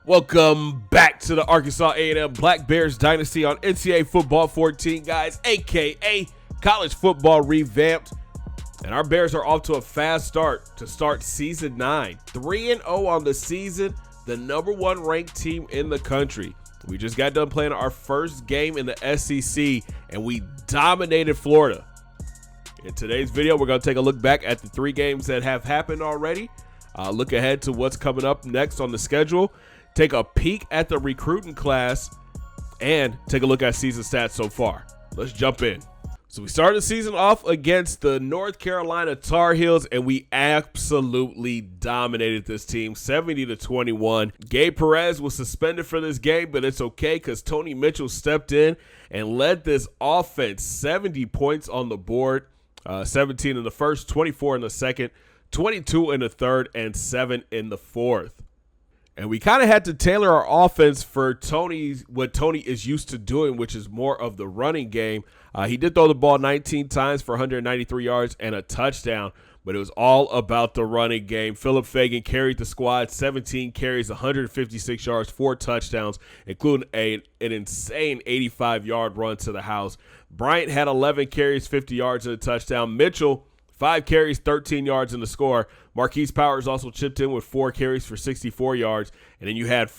Welcome back to the Arkansas A&M Black Bears Dynasty on NCAA Football 14, guys, a.k.a. College Football Revamped. And our Bears are off to a fast start to start Season 9. 3-0 on the season, the number one ranked team in the country. We just got done playing our first game in the SEC, and we dominated Florida. In today's video, we're going to take a look back at the 3 games that have happened already, look ahead to what's coming up next on the schedule, take a peek at the recruiting class, and take a look at season stats so far. Let's jump in. So we started the season off against the North Carolina Tar Heels, and we absolutely dominated this team, 70-21. Gabe Perez was suspended for this game, but it's okay because Tony Mitchell stepped in and led this offense. 70 points on the board, 17 in the first, 24 in the second, 22 in the third, and 7 in the fourth. And we kind of had to tailor our offense for what Tony is used to doing, which is more of the running game. He did throw the ball 19 times for 193 yards and a touchdown, but it was all about the running game. Philip Fagan carried the squad, 17 carries, 156 yards, 4 touchdowns, including an insane 85-yard run to the house. Bryant had 11 carries, 50 yards and a touchdown. Mitchell, 5 carries, 13 yards in the score. Marquise Powers also chipped in with 4 carries for 64 yards. And then you had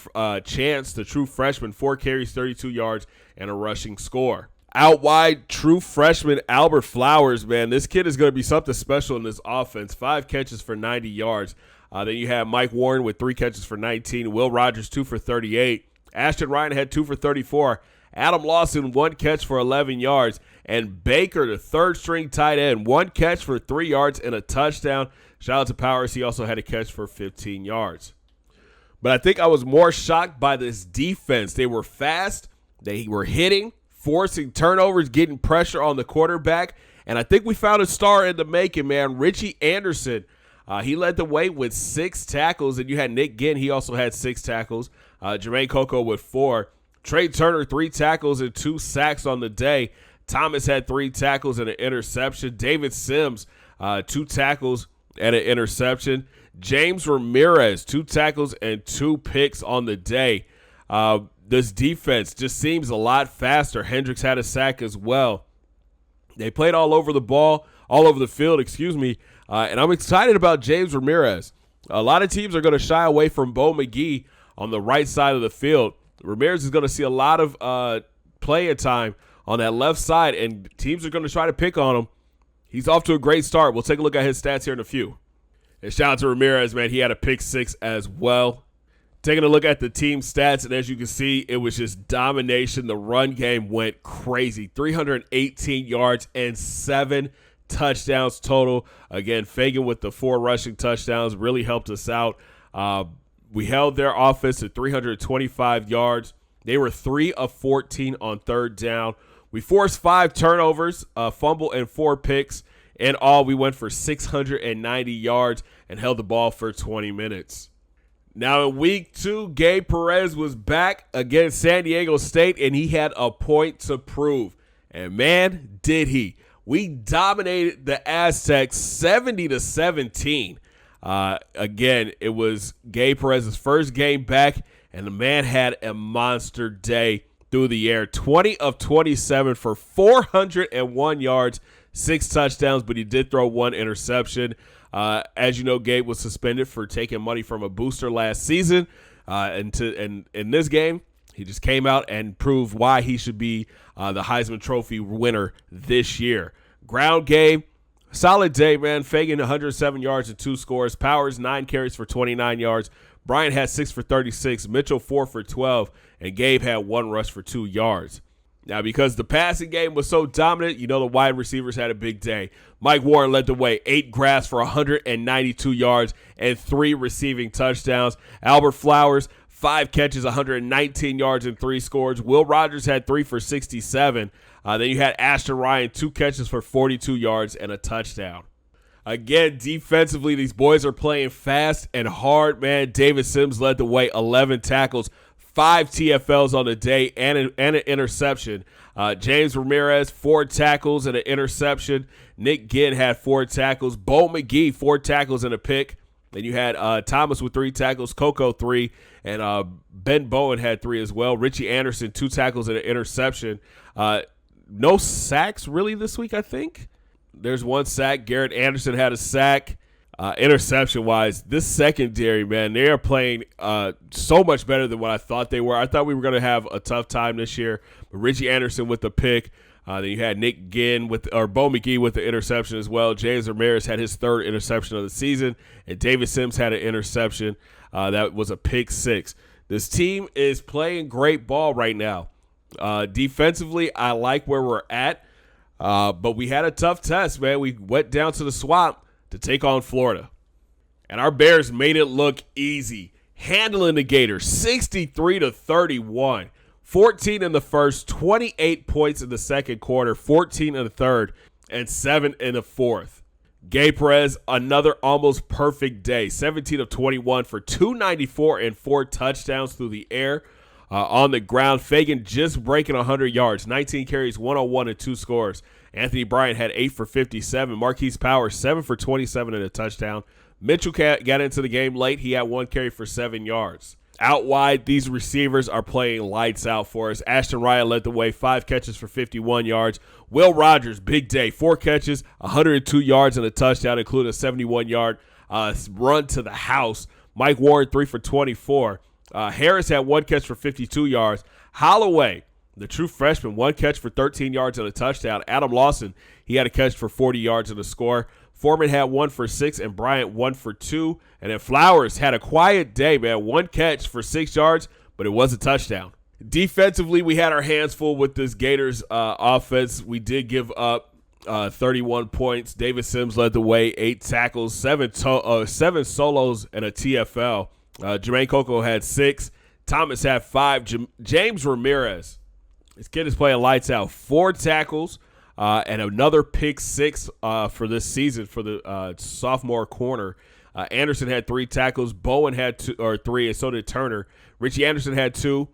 Chance, the true freshman, 4 carries, 32 yards, and a rushing score. Out wide, true freshman Albert Flowers, man. This kid is going to be something special in this offense. 5 catches for 90 yards. Then you have Mike Warren with 3 catches for 19. Will Rogers, 2 for 38. Ashton Ryan had 2 for 34. Adam Lawson, 1 catch for 11 yards. And Baker, the third-string tight end, 1 catch for 3 yards and a touchdown. Shout out to Powers. He also had a catch for 15 yards. But I think I was more shocked by this defense. They were fast. They were hitting, forcing turnovers, getting pressure on the quarterback. And I think we found a star in the making, man. Richie Anderson. He led the way with 6 tackles. And you had Nick Ginn. He also had 6 tackles. Jermaine Coco with 4. Trey Turner, 3 tackles and 2 sacks on the day. Thomas had 3 tackles and an interception. David Sims, 2 tackles and an interception. James Ramirez, 2 tackles and 2 picks on the day. This defense just seems a lot faster. Hendricks had a sack as well. They played all over the field, and I'm excited about James Ramirez. A lot of teams are going to shy away from Bo McGee on the right side of the field. Ramirez is going to see a lot of playing time on that left side, and teams are going to try to pick on him. He's off to a great start. We'll take a look at his stats here in a few. And shout out to Ramirez, man. He had a pick 6 as well. Taking a look at the team stats, and as you can see, it was just domination. The run game went crazy. 318 yards and 7 touchdowns total. Again, Fagan with the 4 rushing touchdowns really helped us out. We held their offense at 325 yards. They were 3 of 14 on third down. We forced 5 turnovers, a fumble, and 4 picks. In all, we went for 690 yards and held the ball for 20 minutes. Now, in week 2, Gabe Perez was back against San Diego State, and he had a point to prove. And, man, did he. We dominated the Aztecs 70-17. Again, it was Gabe Perez's first game back, and the man had a monster day through the air. 20 of 27 for 401 yards, 6 touchdowns, but he did throw 1 interception. As you know, Gabe was suspended for taking money from a booster last season. And in this game, he just came out and proved why he should be the Heisman Trophy winner this year. Ground game, solid day, man. Fagan, 107 yards and 2 scores. Powers, 9 carries for 29 yards. Bryant had 6 for 36. Mitchell, 4 for 12. And Gabe had 1 rush for 2 yards. Now, because the passing game was so dominant, you know the wide receivers had a big day. Mike Warren led the way, 8 grabs for 192 yards and 3 receiving touchdowns. Albert Flowers, 5 catches, 119 yards and 3 scores. Will Rogers had 3 for 67. Then you had Ashton Ryan, 2 catches for 42 yards and a touchdown. Again, defensively, these boys are playing fast and hard, man. David Sims led the way, 11 tackles, 5 TFLs on the day, and an interception. James Ramirez, 4 tackles and an interception. Nick Ginn had 4 tackles. Bo McGee, 4 tackles and a pick. Then you had Thomas with 3 tackles, Coco 3, And Ben Bowen had 3 as well. Richie Anderson, 2 tackles and an interception. No sacks really this week, I think. There's 1 sack. Garrett Anderson had a sack. Interception-wise, this secondary, man, they are playing so much better than what I thought they were. I thought we were going to have a tough time this year. But Richie Anderson with the pick. Then you had Nick Ginn Bo McGee with the interception as well. James Ramirez had his 3rd interception of the season. And David Sims had an interception. That was a pick 6. This team is playing great ball right now. Defensively, I like where we're at. But we had a tough test, man. We went down to the Swamp to take on Florida. And our Bears made it look easy, handling the Gators 63-31. 14 in the first, 28 points in the second quarter, 14 in the third, and 7 in the fourth. Gabe Perez, another almost perfect day, 17 of 21 for 294 and 4 touchdowns through the air. On the ground, Fagan just breaking 100 yards, 19 carries, 101 and 2 scores. Anthony Bryant had 8 for 57. Marquise Powers, 7 for 27 and a touchdown. Mitchell got into the game late. He had 1 carry for 7 yards. Out wide, these receivers are playing lights out for us. Ashton Ryan led the way, 5 catches for 51 yards. Will Rogers, big day, 4 catches, 102 yards and a touchdown, including a 71-yard run to the house. Mike Warren, 3 for 24. Harris had 1 catch for 52 yards. Holloway, the true freshman, 1 catch for 13 yards and a touchdown. Adam Lawson, he had a catch for 40 yards and a score. Foreman had 1 for 6, and Bryant 1 for 2. And then Flowers had a quiet day, man. 1 catch for 6 yards, but it was a touchdown. Defensively, we had our hands full with this Gators offense. We did give up 31 points. David Sims led the way, 8 tackles, 7 solos, and a TFL. Jermaine Coco had 6. Thomas had 5. James Ramirez, this kid is playing lights out. 4 tackles and another pick 6 for this season for the sophomore corner. Anderson had 3 tackles. Bowen had 3, and so did Turner. Richie Anderson had 2.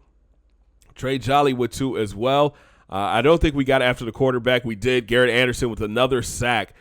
Trey Jolly with 2 as well. I don't think we got after the quarterback. We did. Garrett Anderson with another sack.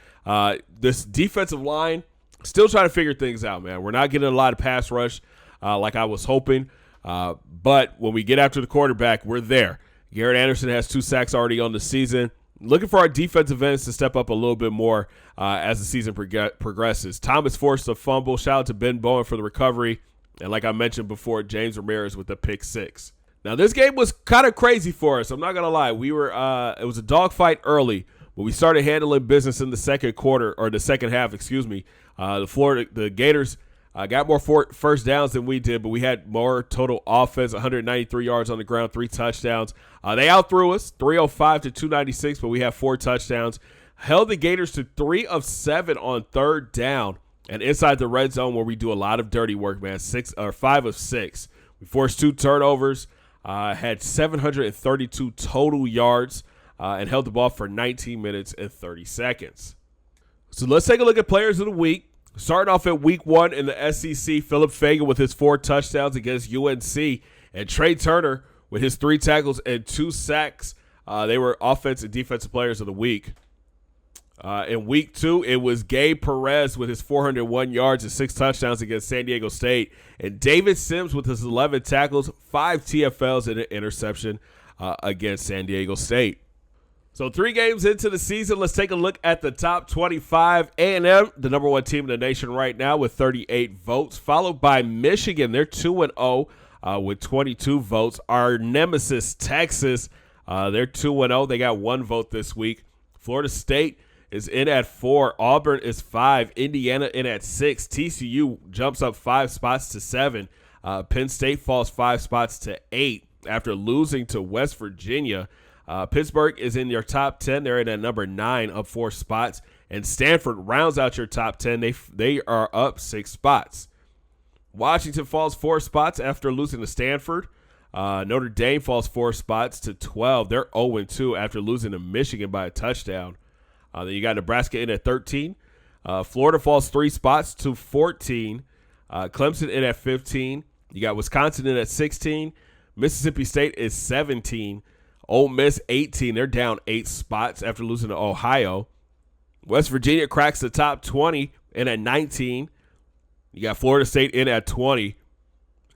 This defensive line, still trying to figure things out, man. We're not getting a lot of pass rush like I was hoping. But when we get after the quarterback, we're there. Garrett Anderson has 2 sacks already on the season. Looking for our defensive ends to step up a little bit more as the season progresses. Thomas forced a fumble. Shout out to Ben Bowen for the recovery. And like I mentioned before, James Ramirez with the pick 6. Now, this game was kind of crazy for us. I'm not going to lie. It was a dogfight early, but we started handling business in the second quarter, or the second half, excuse me. The Gators got more first downs than we did, but we had more total offense, 193 yards on the ground, 3 touchdowns. They outthrew us, 305 to 296, but we had 4 touchdowns. Held the Gators to 3 of 7 on third down, and inside the red zone where we do a lot of dirty work, man, 5 of 6. We forced 2 turnovers, had 732 total yards, and held the ball for 19 minutes and 30 seconds. So let's take a look at players of the week. Starting off at week 1 in the SEC, Philip Fagan with his 4 touchdowns against UNC, and Trey Turner with his 3 tackles and 2 sacks. They were offensive and defensive players of the week. In week 2, it was Gabe Perez with his 401 yards and 6 touchdowns against San Diego State, and David Sims with his 11 tackles, 5 TFLs, and an interception against San Diego State. So 3 games into the season, let's take a look at the top 25. A&M, the number 1 team in the nation right now with 38 votes, followed by Michigan. They're 2-0 with 22 votes. Our nemesis, Texas, they're 2-0. They got 1 vote this week. Florida State is in at 4. Auburn is 5. Indiana in at 6. TCU jumps up 5 spots to 7. Penn State falls 5 spots to 8 after losing to West Virginia. Pittsburgh is in your top 10. They're in at number 9, up 4 spots. And Stanford rounds out your top 10. They are up 6 spots. Washington falls 4 spots after losing to Stanford. Notre Dame falls 4 spots to 12. They're 0-2 after losing to Michigan by a touchdown. Then you got Nebraska in at 13. Florida falls 3 spots to 14. Clemson in at 15. You got Wisconsin in at 16. Mississippi State is 17. Ole Miss 18. They're down 8 spots after losing to Ohio. West Virginia cracks the top 20 in at 19. You got Florida State in at 20.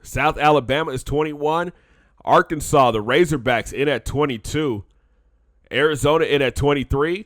South Alabama is 21. Arkansas, the Razorbacks, in at 22. Arizona in at 23.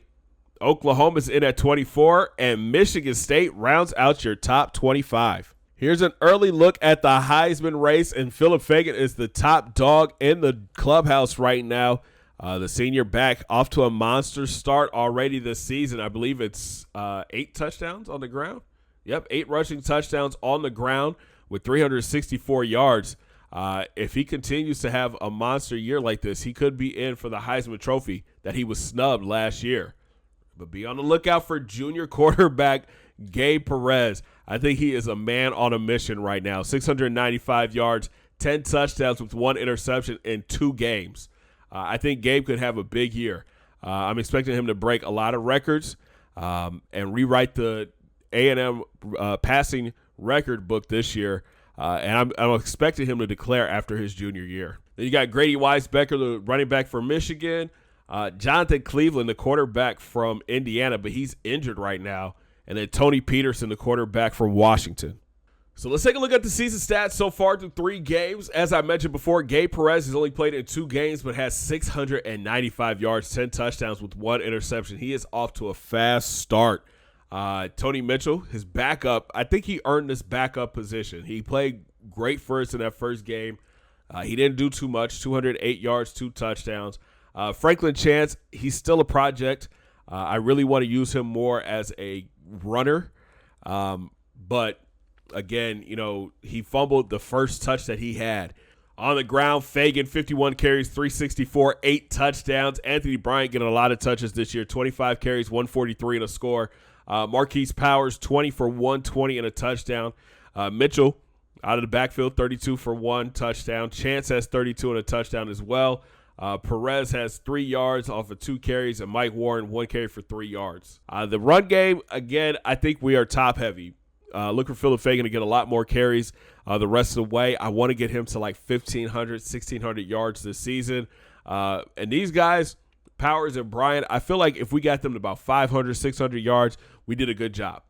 Oklahoma's in at 24. And Michigan State rounds out your top 25. Here's an early look at the Heisman race, and Philip Fagan is the top dog in the clubhouse right now. The senior back off to a monster start already this season. I believe it's 8 touchdowns on the ground. Yep, 8 rushing touchdowns on the ground with 364 yards. If he continues to have a monster year like this, he could be in for the Heisman Trophy that he was snubbed last year. But be on the lookout for junior quarterback Gabe Perez. I think he is a man on a mission right now. 695 yards, 10 touchdowns with 1 interception in 2 games. I think Gabe could have a big year. I'm expecting him to break a lot of records and rewrite the A&M passing record book this year. And I'm expecting him to declare after his junior year. Then you got Grady Weisbecker, the running back for Michigan. Jonathan Cleveland, the quarterback from Indiana, but he's injured right now. And then Tony Peterson, the quarterback from Washington. So let's take a look at the season stats so far through 3 games. As I mentioned before, Gabe Perez has only played in 2 games but has 695 yards, 10 touchdowns with 1 interception. He is off to a fast start. Tony Mitchell, his backup, I think he earned this backup position. He played great first in that first game. He didn't do too much, 208 yards, 2 touchdowns. Franklin Chance, he's still a project. I really want to use him more as a runner. But again, he fumbled the first touch that he had. On the ground, Fagan, 51 carries, 364, 8 touchdowns. Anthony Bryant getting a lot of touches this year, 25 carries, 143 and a score. Marquise Powers, 20 for 120 and a touchdown. Mitchell, out of the backfield, 32 for 1 touchdown. Chance has 32 and a touchdown as well. Perez has 3 yards off of 2 carries, and Mike Warren, 1 carry for 3 yards. The run game, again, I think we are top heavy. Look for Philip Fagan to get a lot more carries the rest of the way. I want to get him to like 1,500, 1,600 yards this season. And these guys, Powers and Bryant, I feel like if we got them to about 500, 600 yards, we did a good job.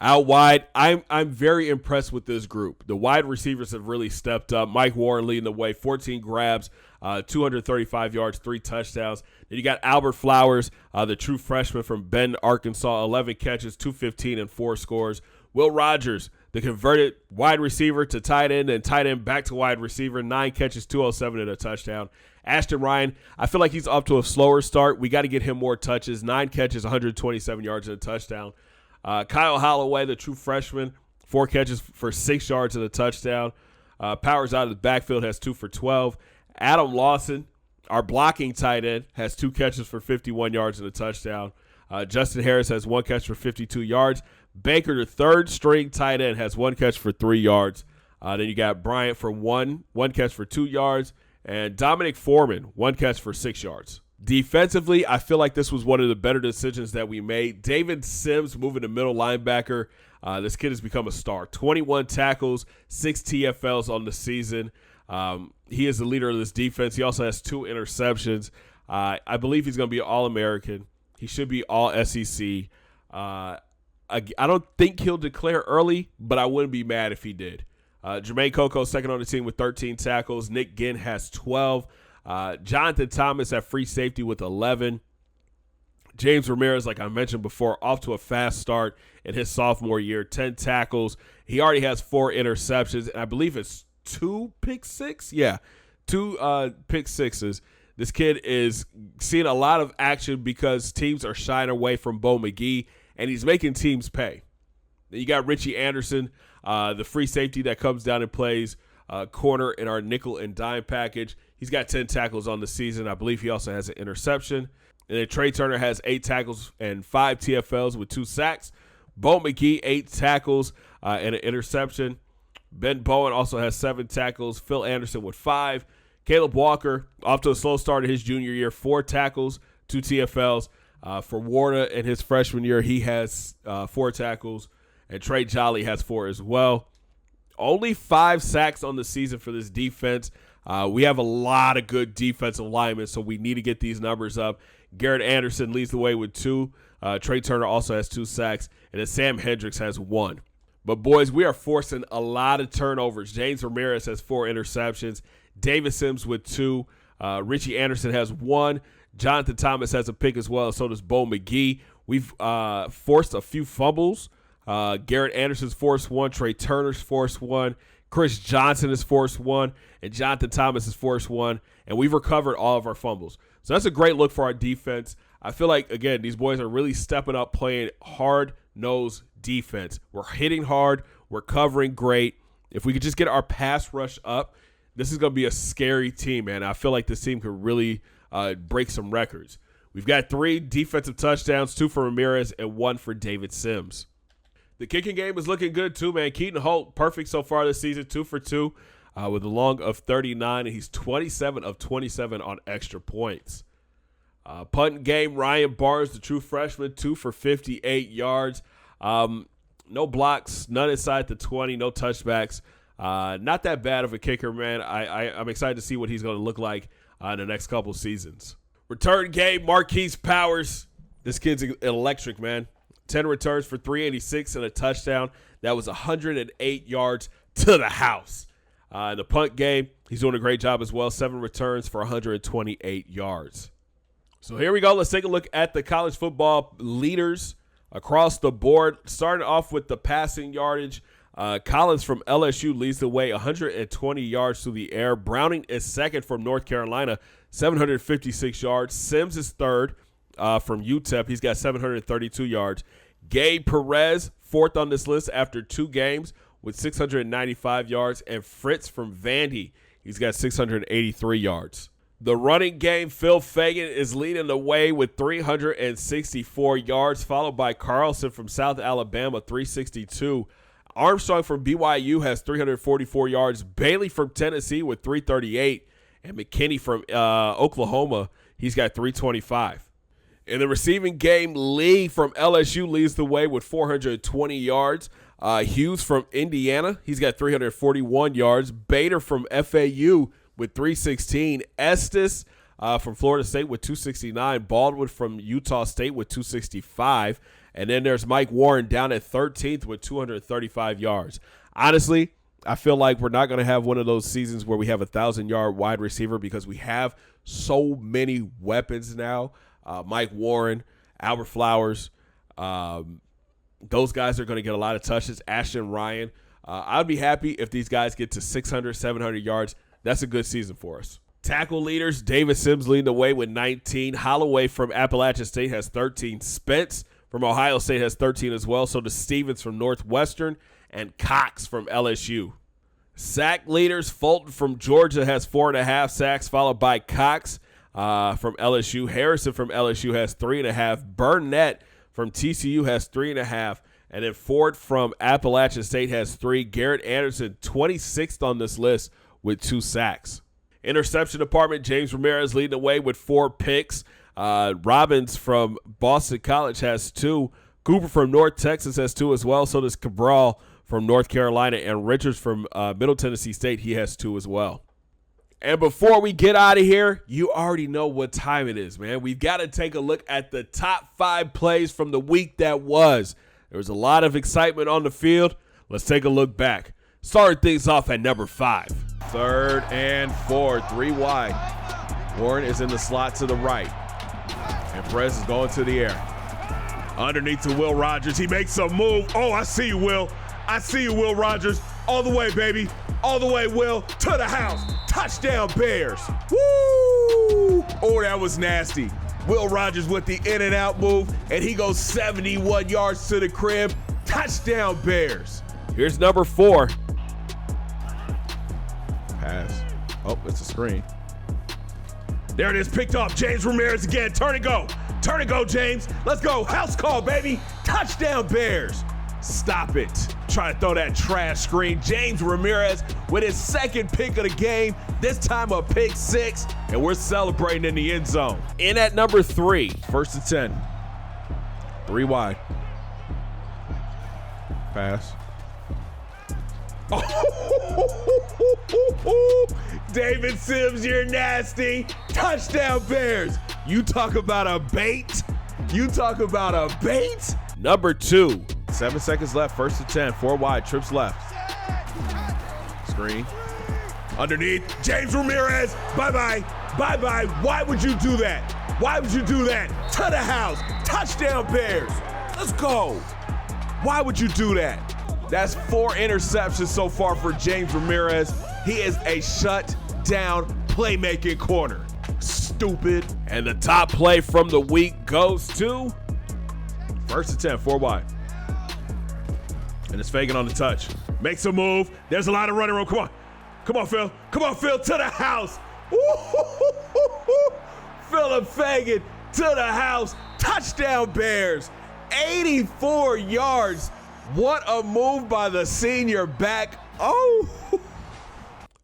Out wide, I'm very impressed with this group. The wide receivers have really stepped up. Mike Warren leading the way, 14 grabs, 235 yards, 3 touchdowns. Then you got Albert Flowers, the true freshman from Bend, Arkansas, 11 catches, 215 and 4 scores. Will Rogers, the converted wide receiver to tight end and tight end back to wide receiver, 9 catches, 207 and a touchdown. Ashton Ryan, I feel like he's up to a slower start. We got to get him more touches, 9 catches, 127 yards and a touchdown. Kyle Holloway, the true freshman, 4 catches for 6 yards and a touchdown. Powers out of the backfield has 2 for 12. Adam Lawson, our blocking tight end, has 2 catches for 51 yards and a touchdown. Justin Harris has 1 catch for 52 yards. Baker, the third string tight end, has 1 catch for 3 yards. Then you got Bryant for one catch for 2 yards. And Dominic Foreman, 1 catch for 6 yards. Defensively, I feel like this was one of the better decisions that we made. David Sims moving to middle linebacker. This kid has become a star. 21 tackles, 6 TFLs on the season. He is the leader of this defense. He also has 2 interceptions. I believe he's going to be an All-American. He should be All-SEC. I don't think he'll declare early, but I wouldn't be mad if he did. Jermaine Coco, second on the team with 13 tackles. Nick Ginn has 12. Jonathan Thomas at free safety with 11. James Ramirez, like I mentioned before, off to a fast start in his sophomore year, 10 tackles. He already has 4 interceptions, and I believe it's 2 pick six. Yeah, 2 pick sixes. This kid is seeing a lot of action because teams are shying away from Bo McGee, and he's making teams pay. Then you got Richie Anderson, the free safety that comes down and plays corner in our nickel and dime package. He's got 10 tackles on the season. I believe he also has an interception. And then Trey Turner has 8 tackles and 5 TFLs with 2 sacks. Bo McGee, 8 tackles and an interception. Ben Bowen also has 7 tackles. Phil Anderson with 5. Caleb Walker, off to a slow start in his junior year, 4 tackles, 2 TFLs. For Warda in his freshman year, he has 4 tackles. And Trey Jolly has 4 as well. Only 5 sacks on the season for this defense. We have a lot of good defensive linemen, so we need to get these numbers up. Garrett Anderson leads the way with 2. Trey Turner also has 2 sacks. And then Sam Hendricks has 1. But, boys, we are forcing a lot of turnovers. James Ramirez has 4 interceptions. David Sims with 2. Richie Anderson has 1. Jonathan Thomas has a pick as well. So does Bo McGee. We've forced a few fumbles. Garrett Anderson's forced 1. Trey Turner's forced 1. Chris Johnson has forced 1. And Jonathan Thomas has forced 1. And we've recovered all of our fumbles. So that's a great look for our defense. I feel like, again, these boys are really stepping up, playing hard-nosed defense. We're hitting hard. We're covering great. If we could just get our pass rush up, this is going to be a scary team, man. I feel like this team could really break some records. We've got 3 defensive touchdowns, 2 for Ramirez and 1 for David Sims. The kicking game is looking good too, man. Keaton Holt, perfect so far this season, 2 for 2 with a long of 39, and he's 27 of 27 on extra points. Punting game, Ryan Barnes, the true freshman, 2 for 58 yards. No blocks, none inside the 20, no touchbacks. Not that bad of a kicker, man. I'm excited to see what he's going to look like in the next couple seasons. Return game, Marquise Powers. This kid's electric, man. 10 returns for 386 and a touchdown. That was 108 yards to the house. In the punt game, he's doing a great job as well. 7 returns for 128 yards. So here we go. Let's take a look at the college football leaders across the board. Starting off with the passing yardage. Collins from LSU leads the way, 120 yards through the air. Browning is second from North Carolina, 756 yards. Sims is third from UTEP. He's got 732 yards. Gabe Perez, fourth on this list after 2 games with 695 yards. And Fritz from Vandy, he's got 683 yards. The running game, Phil Fagan is leading the way with 364 yards, followed by Carlson from South Alabama, 362. Armstrong from BYU has 344 yards. Bailey from Tennessee with 338. And McKinney from Oklahoma, he's got 325. In the receiving game, Lee from LSU leads the way with 420 yards. Hughes from Indiana, he's got 341 yards. Bader from FAU with 316. Estes from Florida State with 269. Baldwin from Utah State with 265. And then there's Mike Warren down at 13th with 235 yards. Honestly, I feel like we're not going to have one of those seasons where we have a 1,000-yard wide receiver because we have so many weapons now. Mike Warren, Albert Flowers, those guys are going to get a lot of touches. Ashton Ryan. I'd be happy if these guys get to 600, 700 yards. That's a good season for us. Tackle leaders, David Sims leading the way with 19. Holloway from Appalachian State has 13. Spence from Ohio State has 13 as well. So does Stevens from Northwestern and Cox from LSU. Sack leaders, Fulton from Georgia has 4.5 sacks, followed by Cox from LSU. Harrison from LSU has 3.5. Burnett from TCU has 3.5. And then Ford from Appalachian State has 3. Garrett Anderson, 26th on this list with 2 sacks. Interception department, James Ramirez leading the way with 4 picks. Robbins from Boston College has 2. Cooper from North Texas has 2 as well. So does Cabral from North Carolina. And Richards from Middle Tennessee State, he has 2 as well. And before we get out of here, you already know what time it is, man. We've got to take a look at the top 5 plays from the week that was. There was a lot of excitement on the field. Let's take a look back. Starting things off at number 5. 3rd and 4, 3 wide. Warren is in the slot to the right. And Perez is going to the air. Underneath to Will Rogers. He makes a move. Oh, I see you, Will. I see you, Will Rogers. All the way, baby. All the way, Will. To the house. Touchdown, Bears. Woo! Oh, that was nasty. Will Rogers with the in and out move. And he goes 71 yards to the crib. Touchdown, Bears. Here's number 4. Pass. Oh, it's a screen. There it is, picked off. James Ramirez again. Turn and go. Turn and go, James. Let's go. House call, baby. Touchdown, Bears. Stop it. Try to throw that trash screen. James Ramirez with his 2nd pick of the game. This time a pick 6, and we're celebrating in the end zone. In at number 3, 1st and 10. 3 wide. Pass. David Sims, you're nasty. Touchdown, Bears. You talk about a bait. You talk about a bait. Number 2, 7 seconds left. 1st and 10. 4 wide. Trips left. Screen. Underneath. James Ramirez. Bye-bye. Bye-bye. Why would you do that? Why would you do that? To the house. Touchdown, Bears. Let's go. Why would you do that? That's 4 interceptions so far for James Ramirez. He is a shut-down playmaking corner. Stupid. And the top play from the week goes to 1st and 10, 4 wide. And it's Fagan on the touch. Makes a move. There's a lot of running room. Come on. Come on, Phil. Come on, Phil, to the house. Philip Fagan to the house. Touchdown, Bears. 84 yards. What a move by the senior back. Oh.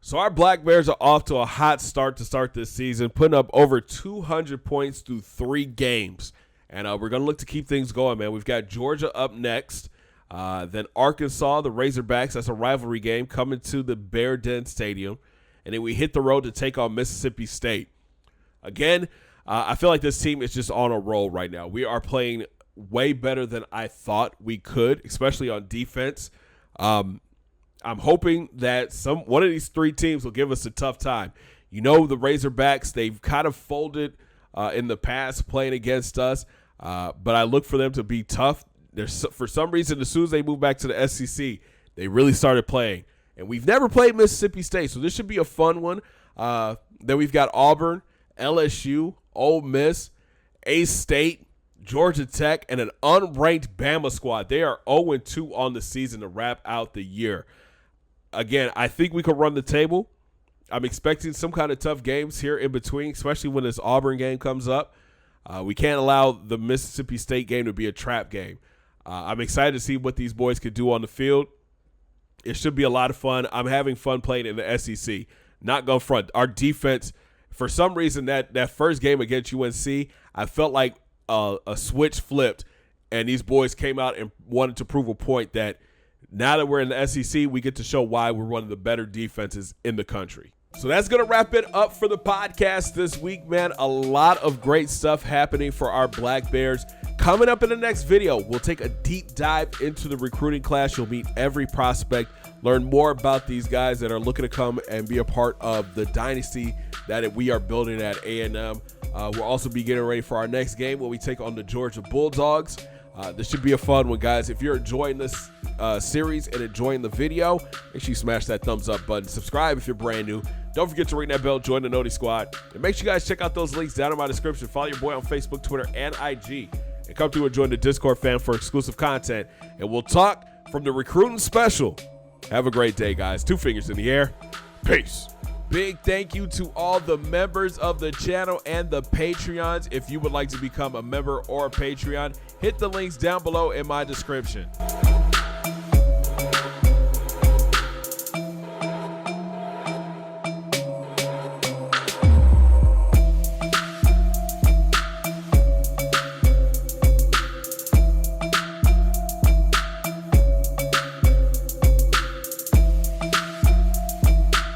So our Black Bears are off to a hot start to start this season, putting up over 200 points through 3 games. And we're going to look to keep things going, man. We've got Georgia up next. Then Arkansas, the Razorbacks, that's a rivalry game, coming to the Bear Den Stadium. And then we hit the road to take on Mississippi State. Again, I feel like this team is just on a roll right now. We are playing way better than I thought we could, especially on defense. I'm hoping that one of these 3 teams will give us a tough time. You know, the Razorbacks, they've kind of folded in the past playing against us, but I look for them to be tough. For some reason, as soon as they moved back to the SEC, they really started playing. And we've never played Mississippi State, so this should be a fun one. Then we've got Auburn, LSU, Ole Miss, A-State, Georgia Tech, and an unranked Bama squad. They are 0-2 on the season to wrap out the year. Again, I think we could run the table. I'm expecting some kind of tough games here in between, especially when this Auburn game comes up. We can't allow the Mississippi State game to be a trap game. I'm excited to see what these boys could do on the field. It should be a lot of fun. I'm having fun playing in the SEC. Not going front. Our defense, for some reason, that first game against UNC, I felt like a switch flipped, and these boys came out and wanted to prove a point that now that we're in the SEC, we get to show why we're one of the better defenses in the country. So that's going to wrap it up for the podcast this week, man. A lot of great stuff happening for our Black Bears. Coming up in the next video, we'll take a deep dive into the recruiting class. You'll meet every prospect, learn more about these guys that are looking to come and be a part of the dynasty that we are building at A&M. We'll also be getting ready for our next game when we take on the Georgia Bulldogs. This should be a fun one, guys. If you're enjoying this series and enjoying the video, make sure you smash that thumbs up button. Subscribe if you're brand new. Don't forget to ring that bell, join the Noti Squad. And make sure you guys check out those links down in my description. Follow your boy on Facebook, Twitter, and IG. And come through and join the Discord fan for exclusive content. And we'll talk from the recruiting special. Have a great day, guys. 2 fingers in the air. Peace. Big thank you to all the members of the channel and the Patreons. If you would like to become a member or a Patreon, hit the links down below in my description.